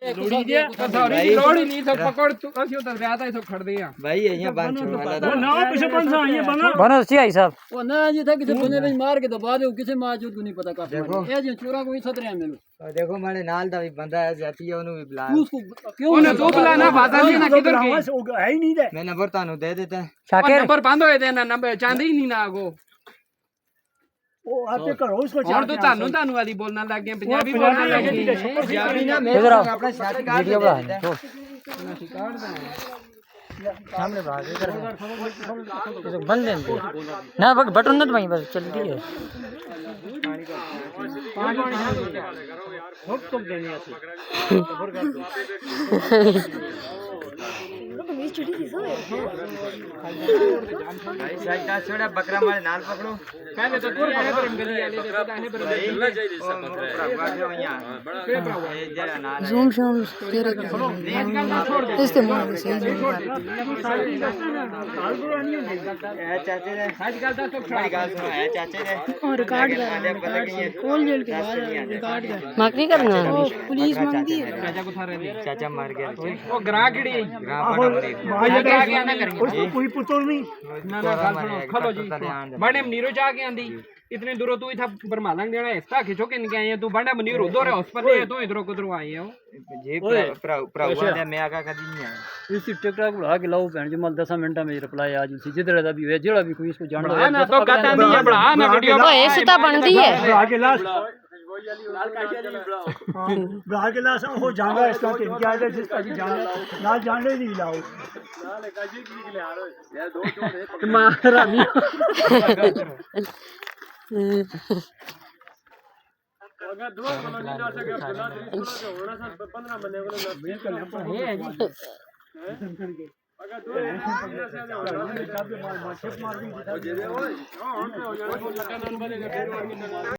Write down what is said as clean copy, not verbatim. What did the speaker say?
ਲੋੜੀ ਜੇ ਸੌਰੀ ਲੋੜੀ ਨਹੀਂ ਸੋ ਪਕੜ ਅਸੀਂ ਉਧਰ ਗਿਆ ਤਾਂ ਇਥੋਂ ਖੜਦੇ ਆ भाई यहाँ बांध छोड़ वाला ना पीछे बन सा ये बना बनो सियाई साहब वो ना जी था किसी बने में मार के दबा दे किसी माजूद को नहीं पता कब ये जो चोरा को ही सतरे हैं मेरे देखो मारे नाल दा भी बंदा है जाती है उन्हें भी बुला उसको क्यों ਉਹਨੇ ਦੋ ਬੁਲਾਣਾ ਬਾਦਾ ਨਹੀਂ ਨਾ ਕਿਧਰ ਗਈ है ही नहीं दे मैं नंबर तानू दे देता है शाकिर ਨੰਬਰ ਬੰਦ ਹੋਏ ਤੇ ਨਾ ਨੰਬਰ ਚਾਂਦੀ ਹੀ ਨਹੀਂ ਨਾ ਆਗੋ वो आपके करो उसको ਹੁਣ ਤੂੰ ਤੁਹਾਨੂੰ ਆਦੀ ਬੋਲਣ ਲੱਗ ਗਏ ਪੰਜਾਬੀ ਬੋਲਣ ਲੱਗ ਗਏ पंजाबी ना मैं इधर आओ अपना शादी कार्ड वीडियो दे बना देता छोड़ सामने भाग इधर बंद दे ना बटन ना दबाई बस चल रही है भाई साइड का छोड़ा बकरा मारे नाल पकड़ो पहले तो पूरे आए पर गली वाले देखो दाने पर ज़ूम शाम तेरे इस्तेमाल से चाचे ने आजकल तो बड़ी गाल सुनो है चाचे ने और रिकॉर्ड कर खोल जेल के बाद रिकॉर्ड कर मार्क नहीं करना पुलिस मांगती है चाचा को थारे दे चाचा मार गया वो ग्राहकड़ी ग्राम बड़ा आगे आगे ना करेंगे उसको कोई पुत्र नहीं ना ना गाल सुनो खलो जी बड़े मनीरो जाके आंदी इतने दूरों तू इथा बरमालंग देना हिस्सा खिचो के निके आए हैं तू बड़ा मनीर उधर है हॉस्पिटल है तू इधरों कुधरों आए हो जी भरावा दे मैं आगा कदी नहीं आया इसी टिकटॉक बुला के लाओ बहन जी मल 10 मिनट में रिप्लाई आ जी जिधर दा भी है जेड़ा भी कोई इसको जान बढ़ा ना तो कहता नहीं है बढ़ा ना वीडियो ओए सुता बनती है आगे लाश बुला के लाश हो जाना इसका क्या है जिसका की जान ना जाने नहीं लाओ मारा नहीं अगर दुआ कॉलोनी ना सके गला होना सा 15 महीने को अगर दो मार मार दी